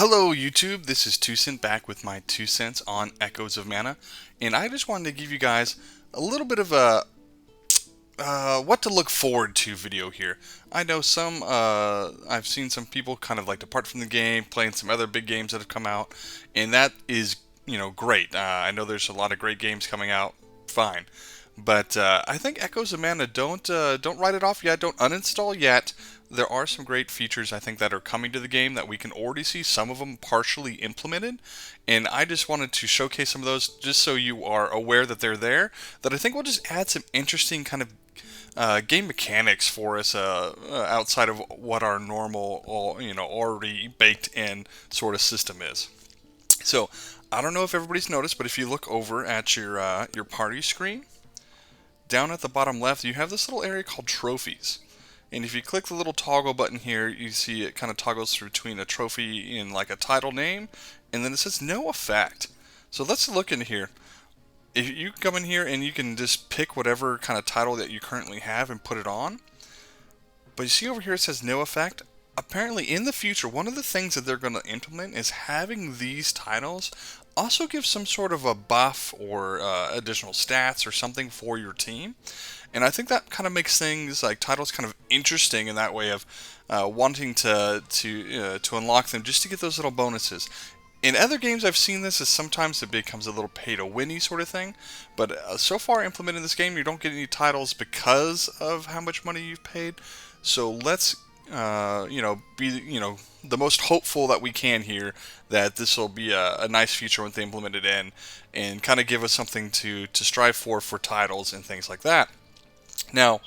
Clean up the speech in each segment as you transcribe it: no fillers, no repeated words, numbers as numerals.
Hello YouTube, this is 2cent back with my 2 cents on Echoes of Mana, and I just wanted to give you guys a little bit of a what to look forward to video here. I know I've seen some people kind of like depart from the game, playing some other big games that have come out, and that is, great. I know there's a lot of great games coming out, fine. But I think Echoes of Mana don't write it off yet, don't uninstall yet. There are some great features I think that are coming to the game that we can already see some of them partially implemented, and I just wanted to showcase some of those just so you are aware that they're there. That I think will just add some interesting kind of game mechanics for us outside of what our normal, already baked in sort of system is. So I don't know if everybody's noticed, but if you look over at your party screen, down at the bottom left, you have this little area called trophies. And if you click the little toggle button here, you see it kind of toggles between a trophy and like a title name, and then it says no effect. So let's look in here. If you come in here and you can just pick whatever kind of title that you currently have and put it on. But you see over here it says no effect. Apparently in the future, one of the things that they're going to implement is having these titles also give some sort of a buff or additional stats or something for your team. And I think that kind of makes things like titles kind of interesting in that way of wanting to unlock them just to get those little bonuses. In other games, I've seen this as sometimes it becomes a little pay-to-winny sort of thing, but so far implemented in this game, you don't get any titles because of how much money you've paid. So let's, be the most hopeful that we can here that this will be a nice feature when they implement it in, and kind of give us something to strive for titles and things like that. Now,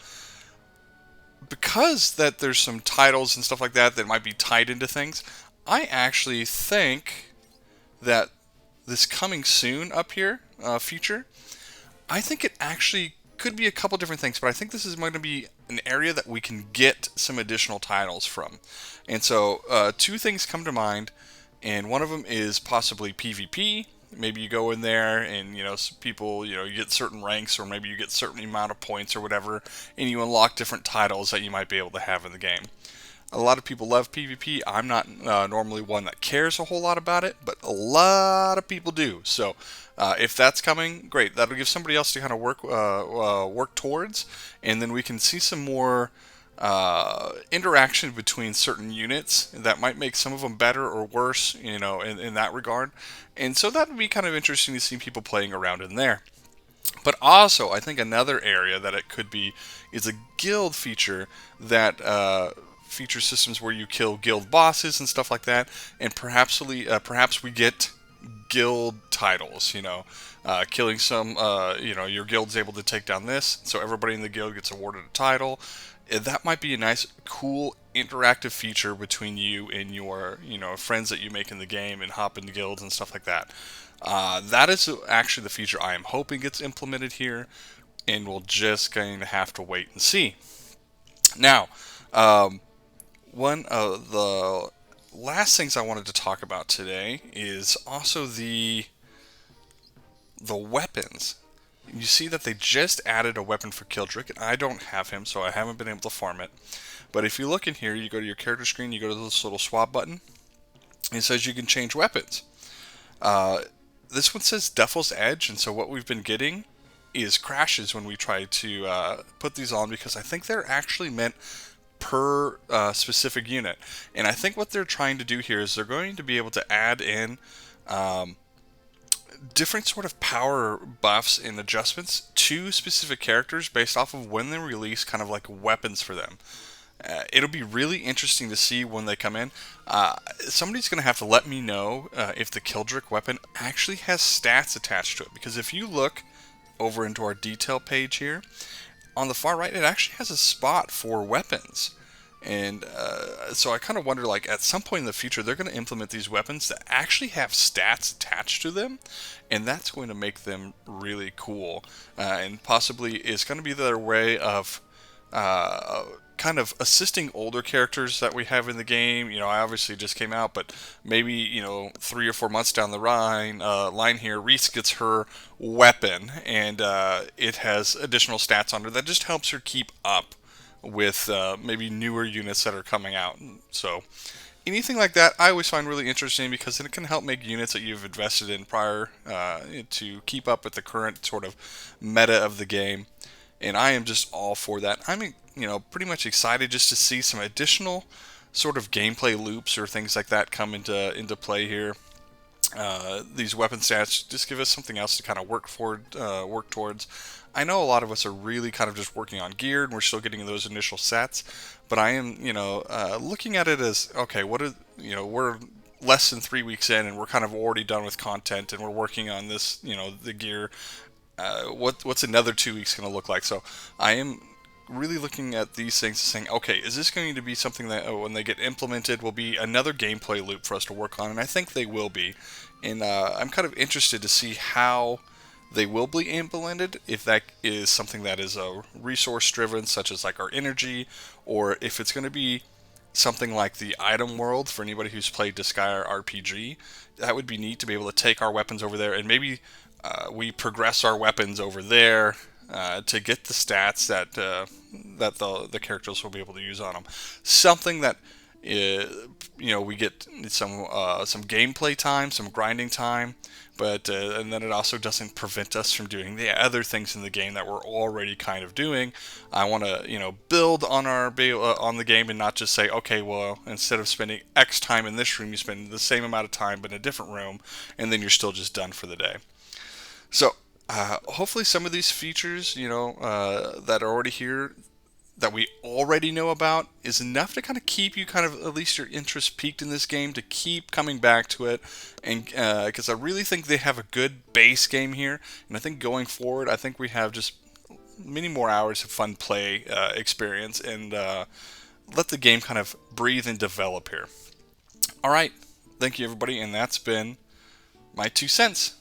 because that there's some titles and stuff like that that might be tied into things, I actually think that this coming soon up here feature, I think it actually could be a couple different things, but I think this is going to be an area that we can get some additional titles from. And so two things come to mind, and one of them is possibly PvP. Maybe you go in there and people you get certain ranks, or maybe you get certain amount of points or whatever, and you unlock different titles that you might be able to have in the game. A lot of people love PvP. I'm not normally one that cares a whole lot about it, but a lot of people do. So if that's coming, great. That'll give somebody else to kind of work towards, and then we can see some more interaction between certain units that might make some of them better or worse, in that regard. And so that would be kind of interesting to see people playing around in there. But also, I think another area that it could be is a guild feature that feature systems where you kill guild bosses and stuff like that, and perhaps we get guild titles. Killing some, your guild's able to take down this, so everybody in the guild gets awarded a title. That might be a nice, cool, interactive feature between you and your, friends that you make in the game and hop into guilds and stuff like that. That is actually the feature I am hoping gets implemented here, and we'll just going to have to wait and see. Now, one of the last things I wanted to talk about today is also the weapons. You see that they just added a weapon for Kildrick, and I don't have him, so I haven't been able to farm it. But if you look in here, you go to your character screen, you go to this little swap button, and it says you can change weapons. This one says Devil's Edge, and so what we've been getting is crashes when we try to put these on, because I think they're actually meant per specific unit. And I think what they're trying to do here is they're going to be able to add in different sort of power buffs and adjustments to specific characters based off of when they release kind of like weapons for them. It'll be really interesting to see when they come in. Somebody's going to have to let me know if the Kildrick weapon actually has stats attached to it, because if you look over into our detail page here, on the far right, it actually has a spot for weapons. And so I kind of wonder, like, at some point in the future, they're going to implement these weapons that actually have stats attached to them, and that's going to make them really cool. And possibly it's going to be their way of kind of assisting older characters that we have in the game. I obviously just came out, but maybe 3 or 4 months down the line here, Reese gets her weapon, and it has additional stats on her that just helps her keep up with maybe newer units that are coming out. So anything like that, I always find really interesting because it can help make units that you've invested in prior to keep up with the current sort of meta of the game. And I am just all for that. I'm, pretty much excited just to see some additional sort of gameplay loops or things like that come into play here. These weapon stats just give us something else to kind of work towards. I know a lot of us are really kind of just working on gear, and we're still getting those initial sets. But I am, looking at it as okay. We're less than 3 weeks in, and we're kind of already done with content, and we're working on this, the gear. What's another 2 weeks going to look like? So I am really looking at these things and saying, okay, is this going to be something that when they get implemented will be another gameplay loop for us to work on? And I think they will be. And I'm kind of interested to see how they will be implemented, if that is something that is resource driven, such as like our energy, or if it's going to be something like the item world for anybody who's played Disgaea RPG. That would be neat to be able to take our weapons over there and maybe we progress our weapons over there to get the stats that the characters will be able to use on them. Something that we get some gameplay time, some grinding time, but and then it also doesn't prevent us from doing the other things in the game that we're already kind of doing. I want to build on on the game and not just say, okay, well, instead of spending X time in this room, you spend the same amount of time but in a different room, and then you're still just done for the day. So hopefully some of these features, that are already here, that we already know about, is enough to kind of keep you kind of at least your interest peaked in this game, to keep coming back to it. And because I really think they have a good base game here, and I think going forward, I think we have just many more hours of fun play experience, and let the game kind of breathe and develop here. All right, thank you everybody, and that's been my 2 cents.